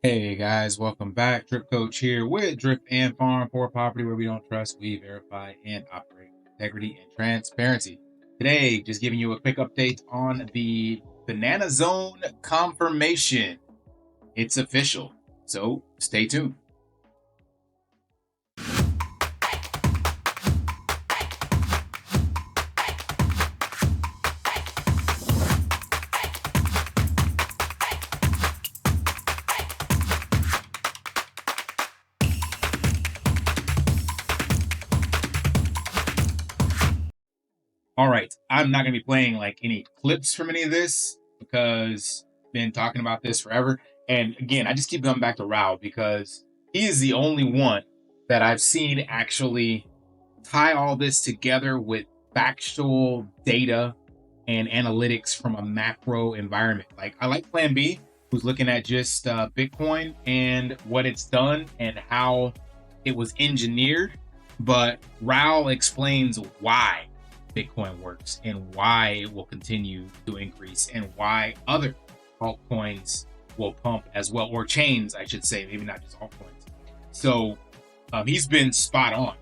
Hey guys, welcome back. Drip Coach here with Drip and Farm for property where we don't trust, we verify and operate with integrity and transparency. Today, just giving you a quick update on the Banana Zone confirmation. It's official, so stay tuned. All right, I'm not going to be playing like any clips from any of this because I've been talking about this forever. And again, I just keep coming back to Raoul because he is the only one that I've seen actually tie all this together with factual data and analytics from a macro environment. Like I like Plan B, who's looking at just Bitcoin and what it's done and how it was engineered. But Raoul explains why Bitcoin works and why it will continue to increase and why other altcoins will pump as well, or chains, I should say, maybe not just altcoins. So he's been spot on,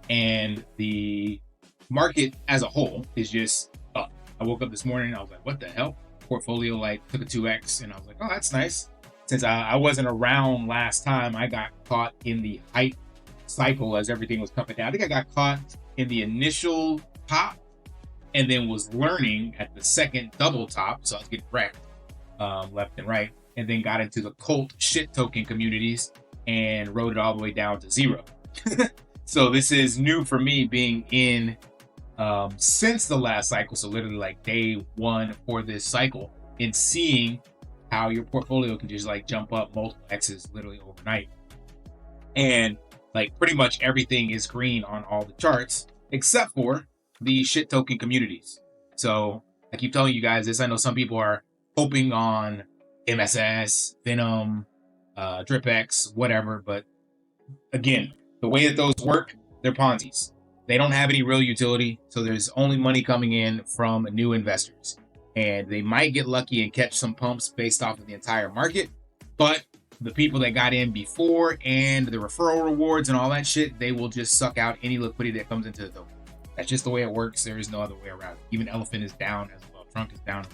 and the market as a whole is just up. I woke up this morning and I was like, what the hell? Portfolio like took a 2x, and I was like, oh, that's nice. Since I wasn't around last time, I got caught in the hype cycle as everything was coming down. I think I got caught in the initial top and then was learning at the second double top, so I was getting wrecked left and right, and then got into the cult shit token communities and rode it all the way down to zero. So this is new for me, being in since the last cycle, so literally like day one for this cycle, and seeing how your portfolio can just like jump up multiple X's literally overnight. And like pretty much everything is green on all the charts except for the shit token communities. So I keep telling you guys this. I know some people are hoping on MSS, Venom, DripX, whatever. But again, the way that those work, they're Ponzi's. They don't have any real utility. So there's only money coming in from new investors. And they might get lucky and catch some pumps based off of the entire market. But the people that got in before and the referral rewards and all that shit, they will just suck out any liquidity that comes into the token. That's just the way it works. There is no other way around it. Even Elephant is down as well. Trunk is down as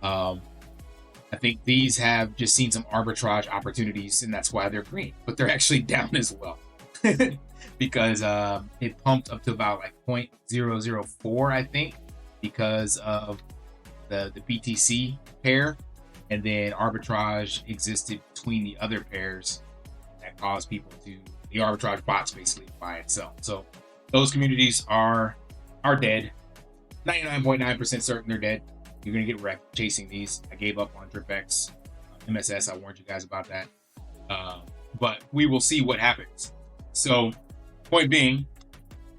well. I think these have just seen some arbitrage opportunities, and that's why they're green. But they're actually down as well because it pumped up to about like 0.004, I think, because of the BTC pair. And then arbitrage existed between the other pairs that caused people to, the arbitrage bots basically buy and sell. So those communities are dead. 99.9% certain they're dead. You're going to get wrecked chasing these. I gave up on DripX. MSS, I warned you guys about that. But we will see what happens. So point being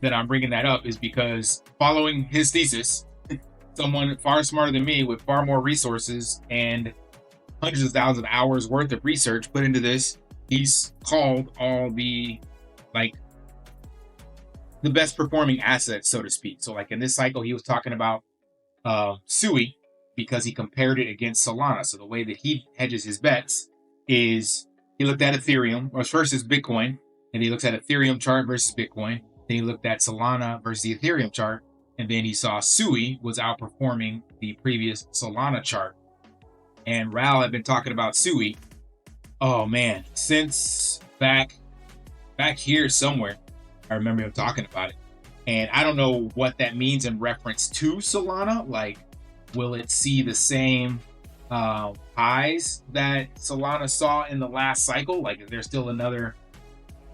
that I'm bringing that up is because following his thesis, someone far smarter than me with far more resources and hundreds of thousands of hours worth of research put into this, he's called all the best performing assets, so to speak. So like in this cycle, he was talking about Sui because he compared it against Solana. So the way that he hedges his bets is he looked at Ethereum, or first is Bitcoin, and he looks at Ethereum chart versus Bitcoin. Then he looked at Solana versus the Ethereum chart, and then he saw Sui was outperforming the previous Solana chart. And Raoul had been talking about Sui, oh man, since back here somewhere. I remember him talking about it. And I don't know what that means in reference to Solana. Like, will it see the same highs that Solana saw in the last cycle? Like, is there still another,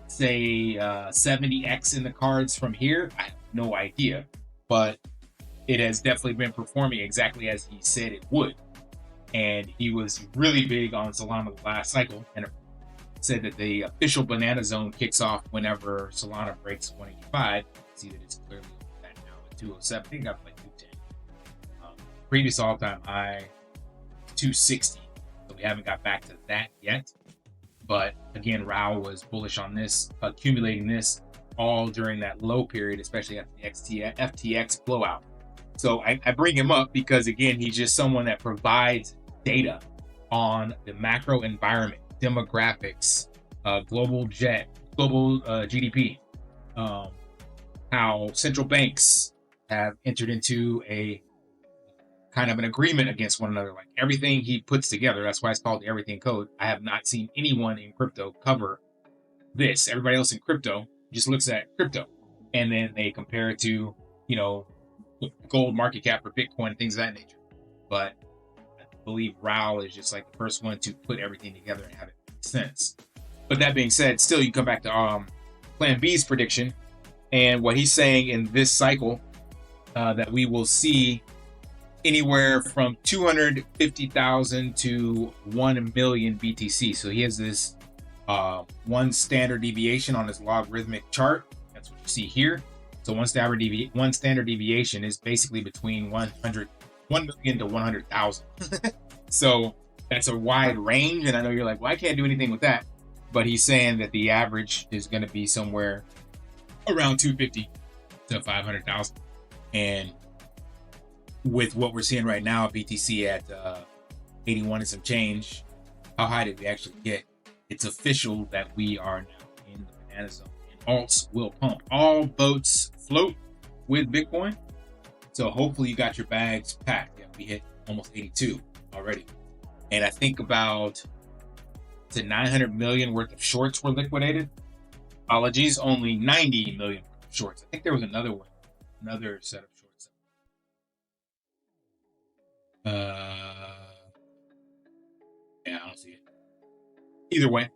say, 70x in the cards from here? I have no idea. But it has definitely been performing exactly as he said it would. And he was really big on Solana the last cycle, and said that the official banana zone kicks off whenever Solana breaks 185. See that it's clearly that now at 207. I think I've like 210. Previous all-time high 260. So we haven't got back to that yet. But again, Raoul was bullish on this, accumulating this all during that low period, especially after the FTX blowout. So I bring him up because again, he's just someone that provides data on the macro environment. demographics, global GDP, how central banks have entered into a kind of an agreement against one another. Like everything he puts together, that's why it's called the Everything Code. I have not seen anyone in crypto cover this. Everybody else in crypto just looks at crypto and then they compare it to, you know, gold market cap for Bitcoin and things of that nature. But I believe Raoul is just like the first one to put everything together and have it make sense. But that being said, still you come back to Plan B's prediction and what he's saying in this cycle, that we will see anywhere from 250,000 to 1 million BTC. So he has this one standard deviation on his logarithmic chart. That's what you see here. So one standard deviation is basically between 1 million to 100,000. So that's a wide range. And I know you're like, well, I can't do anything with that. But he's saying that the average is going to be somewhere around 250 to 500,000. And with what we're seeing right now, BTC at 81 and some change, how high did we actually get? It's official that we are now in the banana zone. And alts will pump. All boats float with Bitcoin. So hopefully you got your bags packed. Yeah, we hit almost 82 already. And I think about 900 million worth of shorts were liquidated. Apologies, only 90 million worth of shorts. I think there was another one, another set of shorts. Yeah, I don't see it. Either way,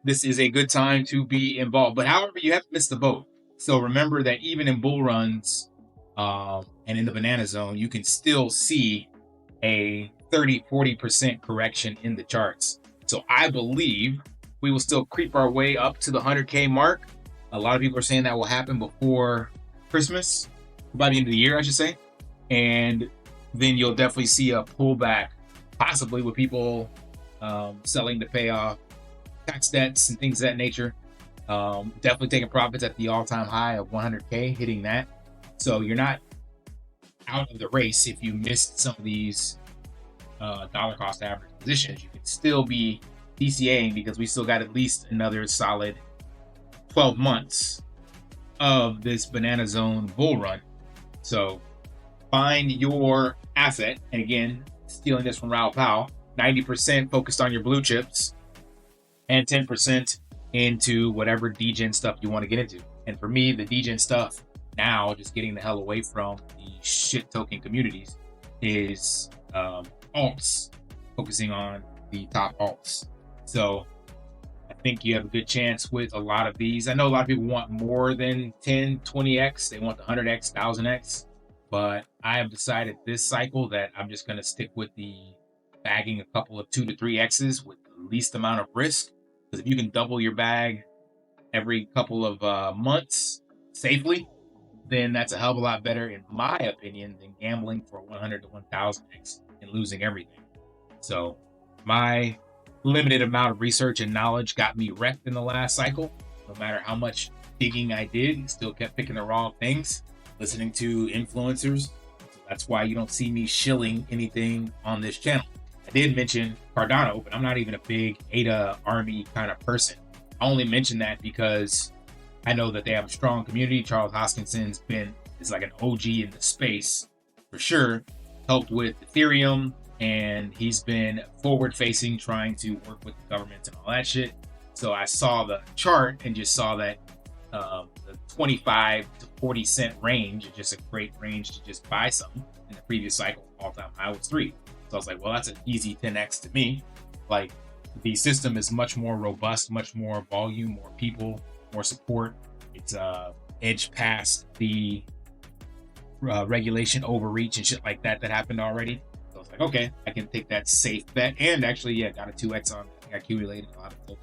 this is a good time to be involved. But however, you haven't missed the boat. So remember that even in bull runs and in the banana zone, you can still see a 30-40% correction in the charts. So I believe we will still creep our way up to the 100K mark. A lot of people are saying that will happen before Christmas, by the end of the year, I should say. And then you'll definitely see a pullback, possibly with people selling to pay off tax debts and things of that nature. Definitely taking profits at the all-time high of 100K, hitting that. So you're not out of the race if you missed some of these dollar cost average positions. You can still be DCAing because we still got at least another solid 12 months of this banana zone bull run. So find your asset. And again, stealing this from Raoul Pal, 90% focused on your blue chips and 10% into whatever degen stuff you want to get into. And for me, the degen stuff now, just getting the hell away from the shit token communities, is alts, focusing on the top alts. So I think you have a good chance with a lot of these. I know a lot of people want more than 10, 20x. They want the 100x, 1000x. But I have decided this cycle that I'm just going to stick with the bagging a couple of 2 to 3x's with the least amount of risk. Because if you can double your bag every couple of months safely, then that's a hell of a lot better, in my opinion, than gambling for 100 to 1000x and losing everything. So my limited amount of research and knowledge got me wrecked in the last cycle. No matter how much digging I did, still kept picking the wrong things, listening to influencers. So that's why you don't see me shilling anything on this channel. I did mention Cardano, but I'm not even a big ADA army kind of person. I only mention that because I know that they have a strong community. Charles Hoskinson's is like an OG in the space for sure. Helped with Ethereum, and he's been forward facing, trying to work with the government and all that shit. So I saw the chart and just saw that the 25 to 40 cent range is just a great range to just buy something. In the previous cycle, all-time high was 3. So I was like, well, that's an easy 10x to me. Like, the system is much more robust, much more volume, more people, more support. It's edged past the regulation overreach and shit like that happened already. So I was like, okay, I can take that safe bet. And actually, yeah, got a 2x on it. I accumulated a lot of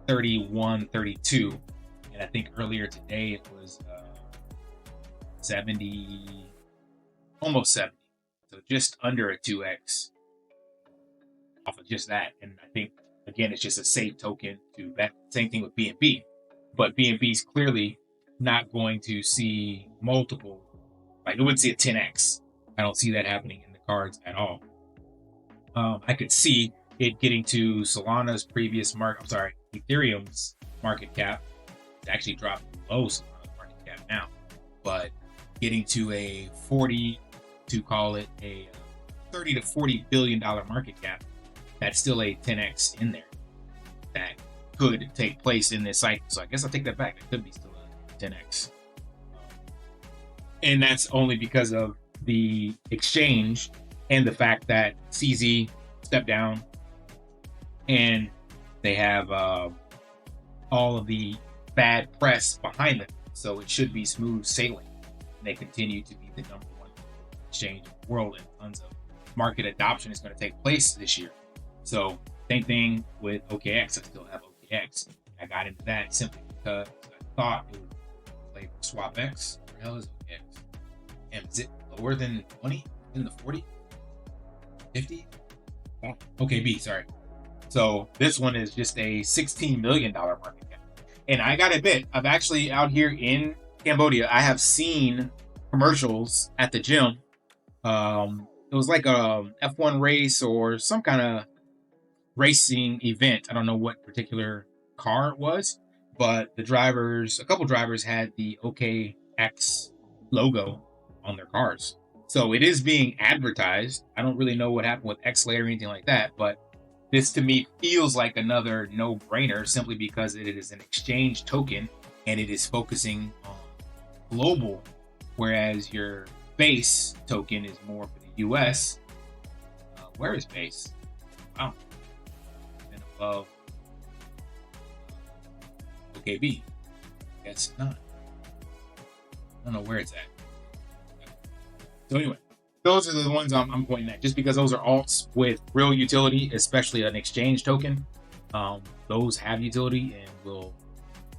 31, 32. And I think earlier today it was 70, almost 70. So just under a 2x off of just that. And I think, again, it's just a safe token to bet. Same thing with BNB. But BNB is clearly not going to see multiple, like it wouldn't see a 10x. I don't see that happening in the cards at all. I could see it getting to Solana's previous Ethereum's market cap. It's actually dropped below Solana's market cap now, but getting to a 40, to call it a 30 to $40 billion market cap, that's still a 10x in there that could take place in this cycle. So I guess I'll take that back. It could be still a 10x. And that's only because of the exchange and the fact that CZ stepped down, and they have all of the bad press behind them. So it should be smooth sailing. They continue to be the number one exchange in the world, and tons of market adoption is going to take place this year. So same thing with OKX. I still have OKX. I got into that simply because I thought it would play SwapX. What the hell is OKX? And is it lower than 20? In the 40? 50? Oh, OKB, sorry. So this one is just a $16 million market cap. And I gotta admit, I've actually out here in Cambodia, I have seen commercials at the gym. It was like a F1 race or some kind of racing event. I don't know what particular car it was, but a couple drivers had the OKX logo on their cars. So it is being advertised. I don't really know what happened with X-Lay or anything like that, but this to me feels like another no-brainer simply because it is an exchange token and it is focusing on global, whereas your base token is more for the US. Where is base? Wow. And above OKB. Guess not. I don't know where it's at. So anyway, those are the ones I'm pointing at, just because those are alts with real utility, especially an exchange token. Those have utility and will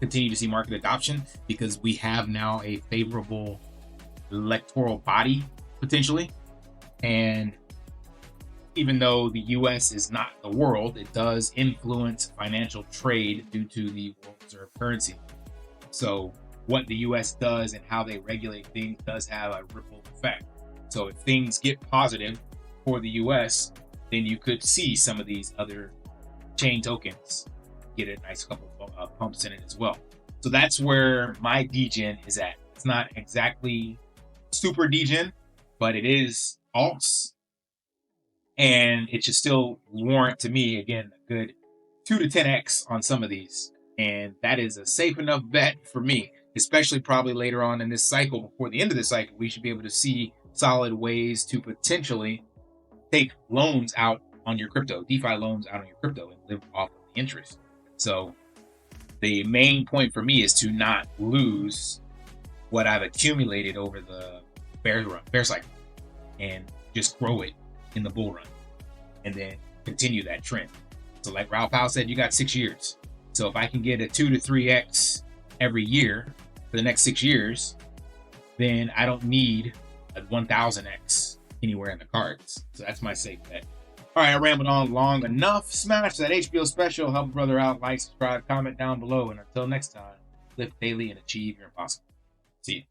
continue to see market adoption because we have now a favorable electoral body potentially. And even though the US is not the world, it does influence financial trade due to the world reserve currency. So what the US does and how they regulate things does have a ripple effect. So if things get positive for the US, then you could see some of these other chain tokens get a nice couple of pumps in it as well. So that's where my degen is at. It's not exactly super degen, but it is alts. And it should still warrant, to me, again, a good 2 to 10x on some of these. And that is a safe enough bet for me, especially probably later on in this cycle. Before the end of the cycle, we should be able to see solid ways to potentially take loans out on your crypto, DeFi loans out on your crypto, and live off of the interest. So the main point for me is to not lose what I've accumulated over the bear cycle and just grow it in the bull run and then continue that trend. So like Raoul Pal said, you got 6 years. So if I can get a 2 to 3x every year for the next 6 years, then I don't need a 1000x anywhere in the cards. So that's my safe bet. All right, I rambled on long enough. Smash that HBO special, help a brother out, like, subscribe, comment down below, and until next time, live daily and achieve your impossible. See you.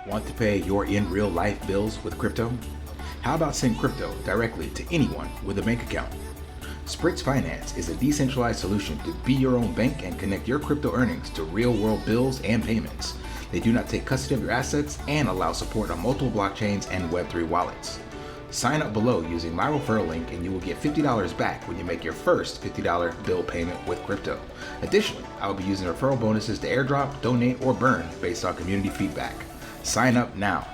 Want to pay your in real life bills with crypto? How about send crypto directly to anyone with a bank account? Spritz Finance is a decentralized solution to be your own bank and connect your crypto earnings to real world bills and payments. They do not take custody of your assets and allow support on multiple blockchains and Web3 wallets. Sign up below using my referral link and you will get $50 back when you make your first $50 bill payment with crypto. Additionally, I will be using referral bonuses to airdrop, donate, or burn based on community feedback. Sign up now.